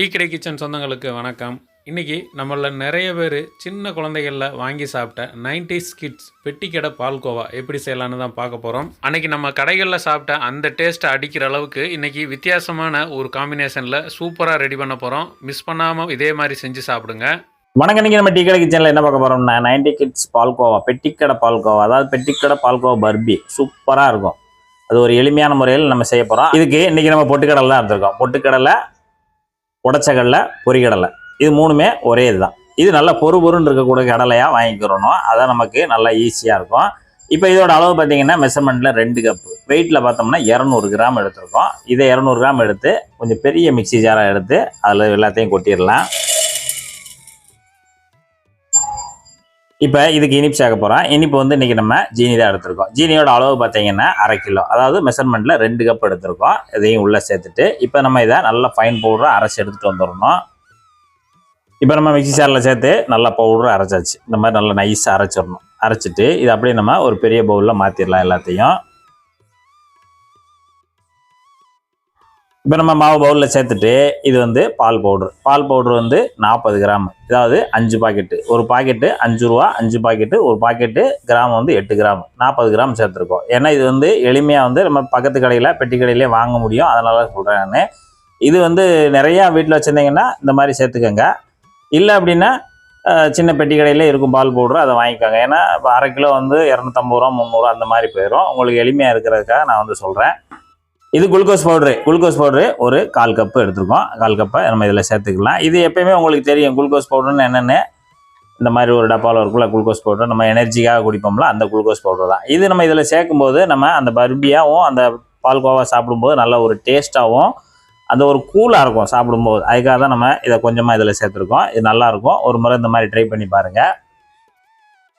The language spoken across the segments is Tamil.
டீ கடை கிச்சன் சொந்தங்களுக்கு வணக்கம். இன்றைக்கி நம்மள நிறைய பேர் சின்ன குழந்தைகளில் வாங்கி சாப்பிட்ட 90s கிட்ஸ் பெட்டிக்கடை பால்கோவா எப்படி செய்யலான்னு தான் பார்க்க போகிறோம். அன்றைக்கி நம்ம கடைகளில் சாப்பிட்ட அந்த டேஸ்ட்டை அடிக்கிற அளவுக்கு இன்றைக்கி வித்தியாசமான ஒரு காம்பினேஷனில் சூப்பராக ரெடி பண்ண போகிறோம். மிஸ் பண்ணாமல் இதே மாதிரி செஞ்சு சாப்பிடுங்க. வணக்கம். இன்னைக்கு நம்ம டீ கடை கிச்சனில் என்ன பார்க்க போகிறோம்னா 90 கிட்ஸ் பால்கோவா, பெட்டிக்கடை பால்கோவா, அதாவது பெட்டிக்கடை பால்கோவா பர்பி சூப்பராக இருக்கும். அது ஒரு எளிமையான முறையில் நம்ம செய்ய போகிறோம். இதுக்கு இன்றைக்கி நம்ம பொட்டுக்கடலை தான் எடுத்துருக்கோம். பொட்டுக்கடலை, உடச்சக்கடலை, பொரிக்கடலை, இது மூணுமே ஒரே இதுதான். இது நல்லா பொறுன்னு இருக்கக்கூடிய கடலையாக வாங்கிக்கிறணும். அதான் நமக்கு நல்லா ஈஸியாக இருக்கும். இப்போ இதோட அளவு பார்த்தீங்கன்னா மெஷர்மெண்ட்டில் 2 கப்பு, வெயிட்டில் பார்த்தோம்னா 200 கிராம் எடுத்துருக்கோம். இதை 200 கிராம் எடுத்து கொஞ்சம் பெரிய மிக்சி ஜாராக எடுத்து அதில் எல்லாத்தையும் கொட்டிடலாம். இப்போ இதுக்கு இனிப்பு சேர்க்க போகிறோம். இனிப்பு வந்து இன்றைக்கி நம்ம ஜீனி தான் எடுத்துருக்கோம். ஜீனியோட அளவு பார்த்தீங்கன்னா 1/2 கிலோ, அதாவது மெஷர்மெண்ட்டில் 2 கப் எடுத்துருக்கோம். இதையும் உள்ளே சேர்த்துட்டு இப்போ நம்ம இதை நல்லா ஃபைன் பவுடராக அரைச்சி எடுத்துகிட்டு வந்துடணும். இப்போ நம்ம மிக்சி ஜாரில் சேர்த்து நல்லா பவுடராக அரைச்சாச்சு. இந்த மாதிரி நல்லா நைஸாக அரைச்சிடணும். அரைச்சிட்டு இதை அப்படியே நம்ம ஒரு பெரிய பவுலில் மாற்றிடலாம் எல்லாத்தையும். இப்போ நம்ம மாவு பவுலில் சேர்த்துட்டு இது வந்து பால் பவுட்ரு வந்து 40 கிராம், அதாவது 5 பாக்கெட்டு. ஒரு பாக்கெட்டு 5 ரூபா, 5 பாக்கெட்டு. ஒரு பாக்கெட்டு கிராம் வந்து 8 கிராம், 40 கிராம் சேர்த்துருக்கோம். ஏன்னா இது வந்து எளிமையாக வந்து நம்ம பக்கத்து கடையில் பெட்டி கடையிலே வாங்க முடியும். அதனால சொல்கிறேன் நான். இது வந்து நிறையா வீட்டில் வச்சுருந்தீங்கன்னா இந்த மாதிரி சேர்த்துக்கோங்க. இல்லை அப்படின்னா சின்ன பெட்டி கடையிலே இருக்கும் பால் பவுட்ரு, அதை வாங்கிக்கோங்க. ஏன்னா இப்போ 1/2 கிலோ வந்து 250 ரூபா, 300 அந்த மாதிரி போயிடும். உங்களுக்கு எளிமையாக இருக்கிறதுக்காக நான் வந்து சொல்கிறேன். இது குளுக்கோஸ் பவுட்ரு ஒரு 1/4 கப்பு எடுத்துருக்கோம். 1/4 கப்பை நம்ம இதில் சேர்த்துக்கலாம். இது எப்பயுமே உங்களுக்கு தெரியும் குளுக்கோஸ் பவுடர்னு என்னென்னு. இந்த மாதிரி ஒரு டப்பாவில் இருக்குள்ள குளுக்கோஸ் பவுடர், நம்ம எனர்ஜிக்காக குடிப்போம்ல, அந்த குளுக்கோஸ் பவுடர் தான் இது. நம்ம இதில் சேர்க்கும்போது நம்ம அந்த பர்பியாகவும் அந்த பால்கோவா சாப்பிடும்போது நல்ல ஒரு டேஸ்ட்டாகவும் அந்த ஒரு கூலாக இருக்கும் சாப்பிடும்போது. அதுக்காக தான் நம்ம இதை கொஞ்சமாக இதில் சேர்த்துருக்கோம். இது நல்லாயிருக்கும். ஒரு முறை இந்த மாதிரி ட்ரை பண்ணி பாருங்கள்.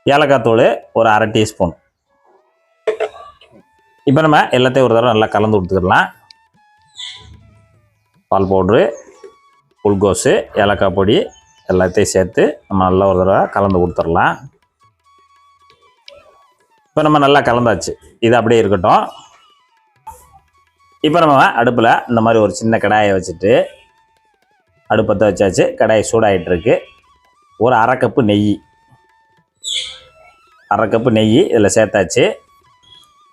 ஏலக்காய் தூள் ஒரு 1/2 டீஸ்பூன். இப்போ நம்ம எல்லாத்தையும் ஒரு தடவை நல்லா கலந்து கொடுத்துக்கலாம். பால் பவுட்ரு, குளுக்கோஸு, ஏலக்காய் பொடி எல்லாத்தையும் சேர்த்து நம்ம நல்லா ஒரு தடவை கலந்து கொடுத்துடலாம். இப்போ நம்ம நல்லா கலந்தாச்சு. இது அப்படியே இருக்கட்டும். இப்போ நம்ம அடுப்பில் இந்த மாதிரி ஒரு சின்ன கடாயை வச்சுட்டு அடுப்பத்தை வச்சாச்சு. கடாய் சூடாகிட்டுருக்கு. ஒரு 1/2 கப்பு நெய், 1/2 கப்பு நெய் இதில் சேர்த்தாச்சு.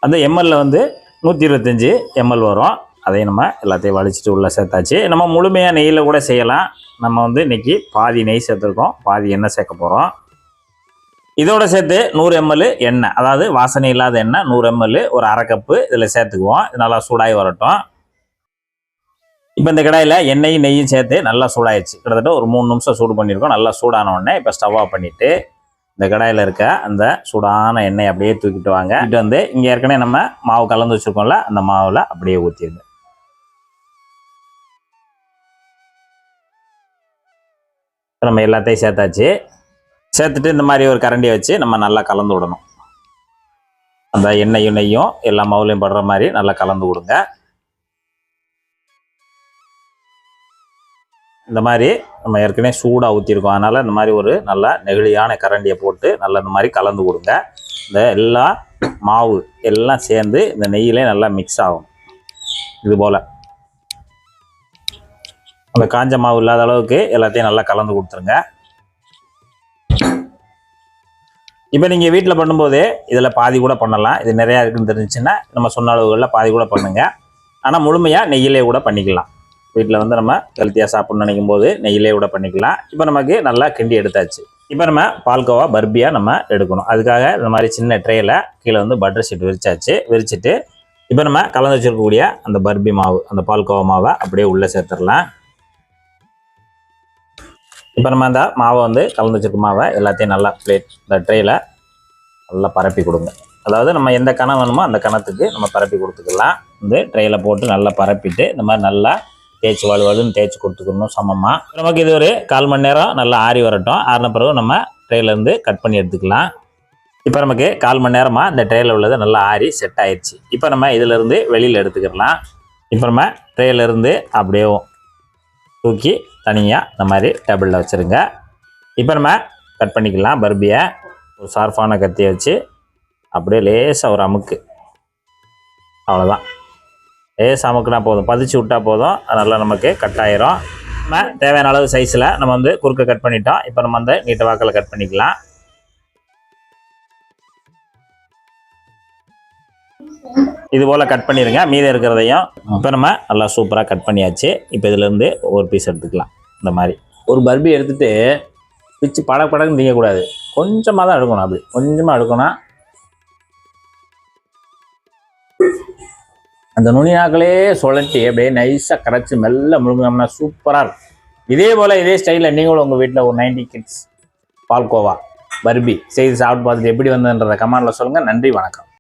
அந்த எம்எல்லில் வந்து 125 ml வரும். அதையும் நம்ம எல்லாத்தையும் வலிச்சிட்டு உள்ளே சேர்த்தாச்சு. நம்ம முழுமையாக நெய்யில் கூட செய்யலாம். நம்ம வந்து இன்றைக்கி பாதி நெய் சேர்த்துருக்கோம், பாதி எண்ணெய் சேர்க்க போகிறோம். இதோட சேர்த்து 100 ml எண்ணெய், அதாவது வாசனை இல்லாத எண்ணெய் 100 ml, ஒரு 1/2 கப்பு இதில் சேர்த்துக்குவோம். இது நல்லா சூடாகி வரட்டும். இப்போ இந்த கடாயில் எண்ணெயும் நெய்யும் சேர்த்து நல்லா சூடாயிடுச்சு. கிட்டத்தட்ட ஒரு 3 நிமிஷம் சூடு பண்ணியிருக்கோம். நல்லா சூடான உடனே இப்போ ஸ்டவ் ஆஃப் பண்ணிவிட்டு இந்த கடாயில் இருக்க அந்த சூடான எண்ணெய் அப்படியே தூக்கிட்டு வாங்க. இது வந்து இங்கே ஏற்கனவே நம்ம மாவு கலந்து வச்சுருக்கோம்ல, அந்த மாவில் அப்படியே ஊற்றிடுங்க. நம்ம எல்லாத்தையும் சேர்த்தாச்சு. சேர்த்துட்டு இந்த மாதிரி ஒரு கரண்டியை வச்சு நம்ம நல்லா கலந்து விடணும். அந்த எண்ணெயும் நெய்யும் எல்லா மாவுலையும் படுற மாதிரி நல்லா கலந்து கொடுங்க. இந்த மாதிரி நம்ம ஏற்கனவே சூடாக ஊற்றிருக்கோம். அதனால் இந்த மாதிரி ஒரு நல்லா நெகிழியான கரண்டியை போட்டு நல்லா இந்த மாதிரி கலந்து கொடுங்க. இந்த எல்லா மாவு எல்லாம் சேர்ந்து இந்த நெய்யிலே நல்லா மிக்ஸ் ஆகும். இது போல் அந்த காஞ்ச மாவு இல்லாத அளவுக்கு எல்லாத்தையும் நல்லா கலந்து கொடுத்துருங்க. இப்போ நீங்கள் வீட்டில் பண்ணும்போதே இதில் பாதி கூட பண்ணலாம். இது நிறையா இருக்குன்னு தெரிஞ்சிச்சுன்னா நம்ம சொன்ன அளவுகளில் பாதி கூட பண்ணுங்கள். ஆனால் முழுமையாக நெய்யிலே கூட பண்ணிக்கலாம். வீட்டில் வந்து நம்ம ஹெல்த்தியாக சாப்பிட்ணுன்னு நினைக்கும் போது நெய்யிலே கூட பண்ணிக்கலாம். இப்போ நமக்கு நல்லா கிண்டி எடுத்தாச்சு. இப்போ நம்ம பால்கோவா பர்பியாக நம்ம எடுக்கணும். அதுக்காக இந்த மாதிரி சின்ன ட்ரேயில் கீழே வந்து பட்டர் ஷீட் விரிச்சாச்சு. விரிச்சிட்டு இப்போ நம்ம கலந்து வச்சுருக்கக்கூடிய அந்த பர்பி மாவு, அந்த பால்கோவா மாவை அப்படியே உள்ளே சேர்த்துடலாம். இப்போ நம்ம அந்த மாவை வந்து கலந்து வச்சுருக்க மாவை எல்லாத்தையும் நல்லா இந்த ட்ரேயில் நல்லா பரப்பி கொடுங்க. அதாவது நம்ம எந்த கணம் வேணுமோ அந்த கணத்துக்கு நம்ம பரப்பி கொடுத்துக்கலாம். இந்த ட்ரேயில் போட்டு நல்லா பரப்பிட்டு இந்த மாதிரி நல்லா தேய்ச்சி வலுன்னு தேய்ச்சி கொடுத்துக்கணும் சமமாக. நமக்கு இது ஒரு 1/4 மணி நேரம் நல்லா ஆறி வரட்டும். ஆறின பிறகு நம்ம ட்ரேலேருந்து கட் பண்ணி எடுத்துக்கலாம். இப்போ நமக்கு 1/4 மணி நேரமாக இந்த ட்ரேயில் உள்ளது நல்லா ஆறி செட் ஆயிடுச்சு. இப்போ நம்ம இதிலேருந்து வெளியில் எடுத்துக்கிடலாம். இப்போ நம்ம ட்ரேலேருந்து அப்படியே தூக்கி தனியாக இந்த மாதிரி டேபிளில் வச்சுருங்க. இப்போ நம்ம கட் பண்ணிக்கலாம். பர்பியை ஒரு ஷார்ப்பான கத்தியை வச்சு அப்படியே லேசாக ஒரு அமுக்கு, அவ்வளோதான். லேசாக அமுக்குனா போதும், பதிச்சு விட்டால் போதும். அதனால் நமக்கு கட் ஆயிரும். நம்ம தேவையான அளவு சைஸில் நம்ம வந்து குறுக்க கட் பண்ணிட்டோம். இப்போ நம்ம அந்த நீட்ட வாக்கில் கட் பண்ணிக்கலாம். இது போல் கட் பண்ணிடுங்க. மீதம் இருக்கிறதையும் இப்போ நம்ம நல்லா சூப்பராக கட் பண்ணியாச்சு. இப்போ இதிலேருந்து ஒரு பீஸ் எடுத்துக்கலாம். இந்த மாதிரி ஒரு பர்பி எடுத்துகிட்டு பிச்சு படக்குன்னு திங்கக்கூடாது. கொஞ்சமாக தான் எடுக்கணும். அப்படி கொஞ்சமாக எடுக்கணும். அந்த நுனி நாக்கிலே சுழட்டி அப்படியே நைஸாக கரைச்சி மெல்ல முழுங்கினோம்னா சூப்பராக இருக்கும். இதே போல் இதே ஸ்டைலில் நீங்களும் உங்கள் வீட்டில் ஒரு 90 கிட்ஸ் பால்கோவா பர்பி செய்து சாப்பிட்டு பார்த்துட்டு எப்படி வந்ததுன்றதை கமெண்டில் சொல்லுங்கள். நன்றி, வணக்கம்.